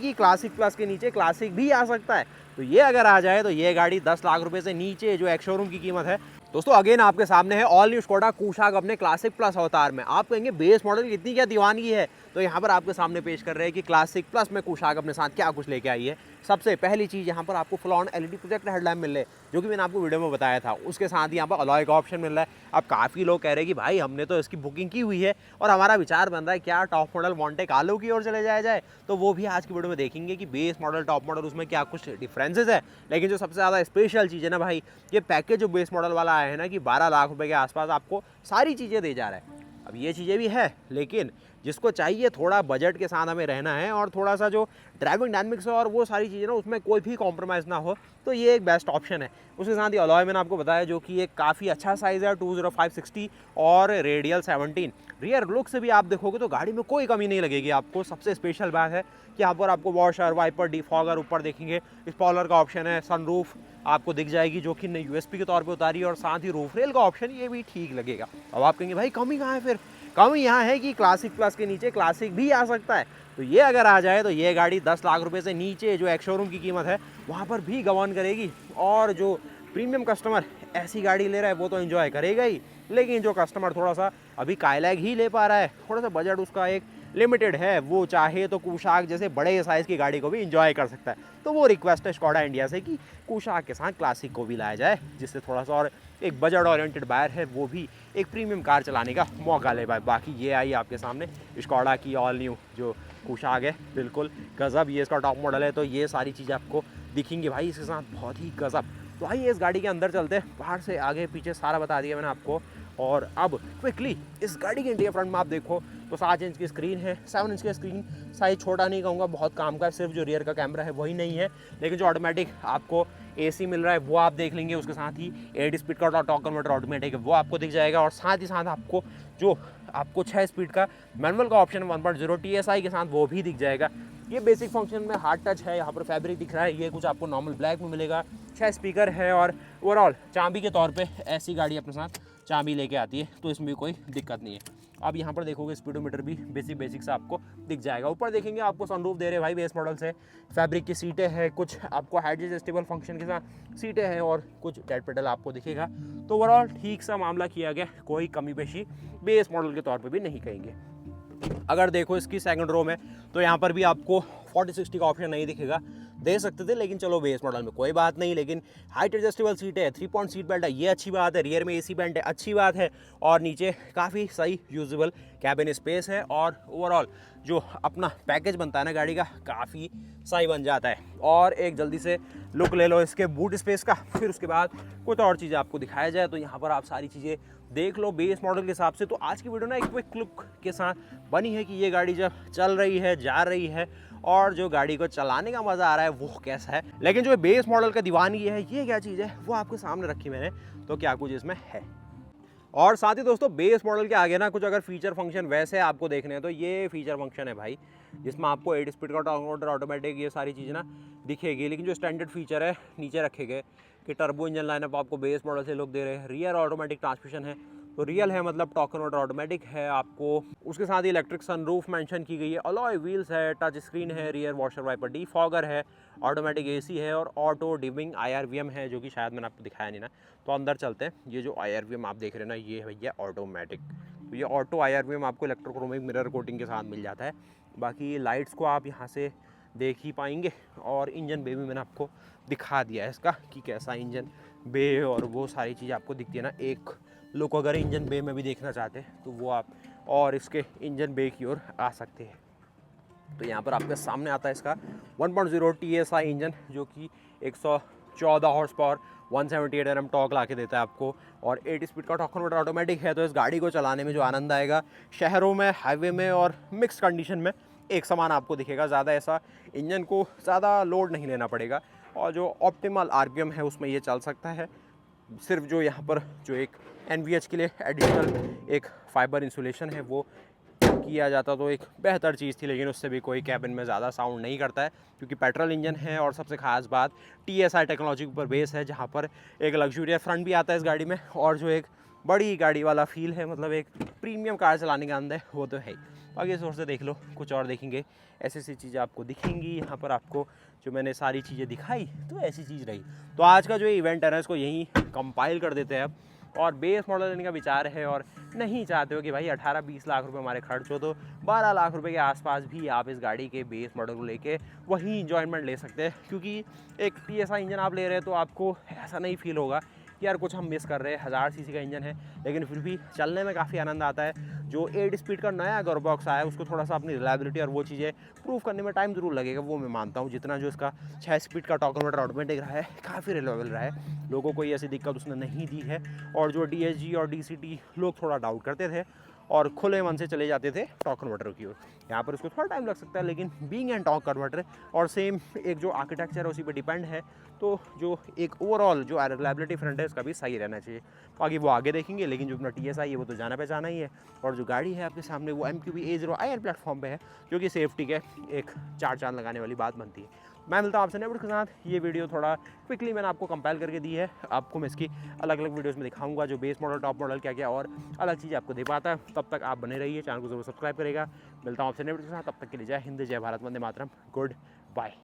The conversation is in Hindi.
कि क्लासिक प्लस के नीचे क्लासिक भी आ सकता है। तो ये अगर आ जाए तो ये गाड़ी 10 लाख रुपए से नीचे जो एक्स शोरूम की कीमत है। दोस्तों अगेन आपके सामने है ऑल न्यू स्कोडा कुशाक अपने क्लासिक प्लस अवतार में। आप कहेंगे बेस मॉडल की इतनी क्या दीवानगी है, तो यहाँ पर आपके सामने पेश कर रहे हैं कि क्लासिक प्लस में कुशाक अपने साथ क्या कुछ लेके आई है। सबसे पहली चीज़ यहाँ पर आपको full on LED projector headlamp मिल रहे हैं, जो कि मैंने आपको वीडियो में बताया था। उसके साथ ही यहाँ पर अलॉय का ऑप्शन मिल रहा है। अब काफ़ी लोग कह रहे हैं कि भाई हमने तो इसकी बुकिंग की हुई है और हमारा विचार बन रहा है क्या टॉप मॉडल मॉन्टे कार्लो की ओर चले जाए, तो वो भी आज की वीडियो में देखेंगे कि बेस मॉडल टॉप मॉडल उसमें क्या कुछ डिफरेंसेस है। लेकिन जो सबसे ज़्यादा स्पेशल चीज़ है ना भाई, ये पैकेज जो बेस मॉडल वाला आया है ना कि 12 लाख रुपए के आसपास आपको सारी चीज़ें दे जा रहा है। अब ये चीज़ें भी है, लेकिन जिसको चाहिए थोड़ा बजट के साथ हमें रहना है और थोड़ा सा जो ड्राइविंग डायनामिक्स है और वो सारी चीज़ें ना उसमें कोई भी कॉम्प्रोमाइज़ ना हो, तो ये एक बेस्ट ऑप्शन है। उसके साथ ही अलॉय मैंने आपको बताया जो कि एक काफ़ी अच्छा साइज़ है 205/60 और रेडियल 17। रियर लुक से भी आप देखोगे तो गाड़ी में कोई कमी नहीं लगेगी आपको। सबसे स्पेशल बात है कि यहाँ पर आपको वॉशर, वाइपर, डिफॉगर ऊपर देखेंगे, स्पॉइलर का ऑप्शन है, सनरूफ आपको दिख जाएगी जो कि यूएसपी के तौर पे उतारी है, और साथ ही रूफ रेल का ऑप्शन ये भी ठीक लगेगा। अब आप कहेंगे भाई कमी कहाँ है फिर? कमी यहाँ है कि क्लासिक प्लस के नीचे क्लासिक भी आ सकता है। तो ये अगर आ जाए तो ये गाड़ी 10 लाख रुपए से नीचे जो एक्स शोरूम की कीमत है वहाँ पर भी गवर्न करेगी। और जो प्रीमियम कस्टमर ऐसी गाड़ी ले रहा है वो तो एंजॉय करेगा ही, लेकिन जो कस्टमर थोड़ा सा अभी काइलैग ही ले पा रहा है, थोड़ा सा बजट उसका एक लिमिटेड है, वो चाहे तो कुशाक जैसे बड़े साइज़ की गाड़ी को भी इंजॉय कर सकता है। तो वो रिक्वेस्ट है स्कोडा इंडिया से कि कुशाक के साथ क्लासिक को भी लाया जाए, जिससे थोड़ा सा और एक बजट ओरिएंटेड बायर है वो भी एक प्रीमियम कार चलाने का मौका ले पाए। बाकी ये आई आपके सामने स्कोडा की ऑल न्यू जो कुशाक है, बिल्कुल गज़ब। ये इसका टॉप मॉडल है, तो ये सारी चीज़ें आपको दिखेंगी भाई इसके साथ, बहुत ही गज़ब। तो आइए इस गाड़ी के अंदर चलते हैं, बाहर से आगे पीछे सारा बता दिया मैंने आपको। और अब क्विकली इस गाड़ी के इंटीरियर फ्रंट में आप देखो तो 7 इंच की स्क्रीन है, 7 इंच की स्क्रीन साइज छोटा नहीं कहूँगा, बहुत काम का है। सिर्फ जो रियर का कैमरा है वही नहीं है, लेकिन जो ऑटोमेटिक आपको एसी मिल रहा है वो आप देख लेंगे। उसके साथ ही 8 स्पीड का टॉर्क कन्वर्टर ऑटोमेटिक है वो आपको दिख जाएगा, और साथ ही साथ आपको जो आपको 6 स्पीड का मैनुअल का ऑप्शन 1.0 TSI के साथ वो भी दिख जाएगा। ये बेसिक फंक्शन में हार्ड टच है, यहाँ पर फैब्रिक दिख रहा है, ये कुछ आपको नॉर्मल ब्लैक में मिलेगा। 6 स्पीकर है, और ओवरऑल चाबी के तौर पे ऐसी गाड़ी अपने साथ चाबी लेके आती है, तो इसमें कोई दिक्कत नहीं है। अब यहाँ पर देखोगे स्पीडोमीटर भी बेसिक से आपको दिख जाएगा। ऊपर देखेंगे आपको सनरूफ दे रहे हैं भाई बेस मॉडल से, फैब्रिक की सीटें हैं, कुछ आपको हाइट एडजस्टेबल फंक्शन के साथ सीटें हैं, और कुछ डेड पेडल आपको दिखेगा। तो ओवरऑल ठीक सा मामला किया गया, कोई कमी पेशी बेस मॉडल के तौर पर भी नहीं कहेंगे। अगर देखो इसकी सेकंड रो में तो यहाँ पर भी आपको 40/60 का ऑप्शन नहीं दिखेगा, दे सकते थे, लेकिन चलो बेस मॉडल में कोई बात नहीं। लेकिन हाइट एडजस्टेबल सीट है, 3 पॉइंट सीट बेल्ट है, ये अच्छी बात है। रियर में एसी वेंट है, अच्छी बात है। और नीचे काफ़ी सही यूजेबल कैबिन स्पेस है, और ओवरऑल जो अपना पैकेज बनता है ना गाड़ी का, काफ़ी सही बन जाता है। और एक जल्दी से लुक ले लो इसके बूट स्पेस का, फिर उसके बाद कुछ और चीज़ें आपको दिखाया जाए तो यहाँ पर आप सारी चीज़ें देख लो बेस मॉडल के हिसाब से। तो आज की वीडियो ना एक क्विक लुक के साथ बनी है कि ये गाड़ी जब चल रही है, जा रही है, और जो गाड़ी को चलाने का मज़ा आ रहा है वो कैसा है। लेकिन जो बेस मॉडल का दीवानगी है, ये क्या चीज़ है वो आपके सामने रखी मैंने, तो क्या कुछ इसमें है। और साथ ही दोस्तों बेस मॉडल के आगे ना कुछ अगर फीचर फंक्शन वैसे आपको देखने हैं तो ये फीचर फंक्शन है भाई, जिसमें आपको 8 स्पीड का टॉर्क ऑटोमेटिक ये सारी चीज़ें ना दिखेगी। लेकिन जो स्टैंडर्ड फीचर है नीचे रखे गए कि टर्बो इंजन लाइनअप आपको बेस मॉडल से लोग दे रहे हैं, रियर ऑटोमेटिक ट्रांसमिशन है, तो रियल है मतलब टॉर्क कन्वर्टर ऑटोमेटिक है आपको। उसके साथ ही इलेक्ट्रिक सनरूफ मेंशन की गई है, अलॉय व्हील्स है, टच स्क्रीन है, रियर वॉशर वाइपर, डिफॉगर है, ऑटोमेटिक एसी है, और ऑटो डिमिंग IRVM है, जो कि शायद मैंने आपको दिखाया नहीं ना। तो अंदर चलते हैं। ये जो IRVM आप देख रहे हैं ना, ये है भैया ऑटोमेटिक। तो ये ऑटो IRVM आपको इलेक्ट्रोक्रोमिक मिरर कोटिंग के साथ मिल जाता है। बाकी लाइट्स को आप यहाँ से देख ही पाएंगे, और इंजन बे भी मैंने आपको दिखा दिया है इसका कि कैसा इंजन बे और वो सारी चीज़ आपको दिखती है ना। एक लोग अगर इंजन बे में भी देखना चाहते हैं तो वो आप और इसके इंजन बे की ओर आ सकते हैं। तो यहाँ पर आपके सामने आता है इसका 1.0 TSI इंजन, जो कि 114 हॉर्स पावर 178 Nm टॉर्क ला के देता है आपको, और 8 स्पीड का टॉर्क कन्वर्टर ऑटोमेटिक है। तो इस गाड़ी को चलाने में जो आनंद आएगा, शहरों में, हाईवे में और मिक्स कंडीशन में एक समान आपको दिखेगा। ज़्यादा ऐसा इंजन को ज़्यादा लोड नहीं लेना पड़ेगा, और जो ऑप्टिमल RPM है उसमें ये चल सकता है। सिर्फ जो यहाँ पर जो एक NVH के लिए एडिशनल एक फाइबर इंसुलेशन है वो किया जाता तो एक बेहतर चीज़ थी, लेकिन उससे भी कोई कैबिन में ज़्यादा साउंड नहीं करता है, क्योंकि पेट्रोल इंजन है। और सबसे खास बात TSI टेक्नोलॉजी के ऊपर बेस है, जहाँ पर एक लग्जूरियस फ्रंट भी आता है इस गाड़ी में, और जो एक बड़ी गाड़ी वाला फील है, मतलब एक प्रीमियम कार चलाने का अंदर है, वो तो है ही। आगे सोच से देख लो, कुछ और देखेंगे, ऐसी ऐसी चीज़ें आपको दिखेंगी यहाँ पर। आपको जो मैंने सारी चीज़ें दिखाई तो ऐसी चीज़ रही। तो आज का जो ये इवेंट है ना, इसको यहीं कंपाइल कर देते हैं अब। और बेस मॉडल लेने का विचार है और नहीं चाहते हो कि भाई 18-20 लाख रुपए हमारे खर्च हो, तो 12 लाख रुपए के आसपास भी आप इस गाड़ी के बेस मॉडल को लेके वहीं इंजॉयमेंट ले सकते हैं। क्योंकि एक TSI इंजन आप ले रहे हैं तो आपको ऐसा नहीं फील होगा कि यार कुछ हम मिस कर रहे हैं। 1000 सीसी का इंजन है, लेकिन फिर भी चलने में काफ़ी आनंद आता है। जो 8 स्पीड का नया गियरबॉक्स आया है उसको थोड़ा सा अपनी रिलायबिलिटी और वो चीज़ें प्रूव करने में टाइम ज़रूर लगेगा, वो मैं मानता हूँ। जितना जो इसका 6 स्पीड का टॉर्क ऑटोमेटिक रहा है, काफ़ी रिलायबल रहा है, लोगों को ये ऐसी दिक्कत उसने नहीं दी है। और जो DSG और DCT लोग थोड़ा डाउट करते थे और खुले मन से चले जाते थे टॉर्क कन्वर्टर की ओर, यहाँ पर उसको थोड़ा टाइम लग सकता है, लेकिन बीइंग एन टॉर्क कन्वर्टर और सेम एक जो आर्किटेक्चर है उसी पे डिपेंड है, तो जो एक ओवरऑल जो रिलायबिलिटी फ्रंट है उसका भी सही रहना चाहिए। बाकी वो आगे देखेंगे, लेकिन जो अपना TSI है वो तो जाना पहचाना ही है। और जो गाड़ी है आपके सामने वो MQB A0iN प्लेटफॉर्म पे है, जो कि सेफ्टी के एक 4 चांद लगाने वाली बात बनती है। मैं मिलता हूँ आपसे नेक्स्ट के साथ। ये वीडियो थोड़ा क्विकली मैंने आपको कंपाइल करके दी है, आपको मैं इसकी अलग अलग वीडियोस में दिखाऊंगा, जो बेस मॉडल, टॉप मॉडल, क्या क्या और अलग चीज़ आपको दे पाता है। तब तक आप बने रहिए, चैनल को जरूर सब्सक्राइब करेगा। मिलता हूँ आपसे नेक्स्ट के साथ, तब तक के लिए जय हिंद, जय भारत, वंदे मातरम, गुड बाय।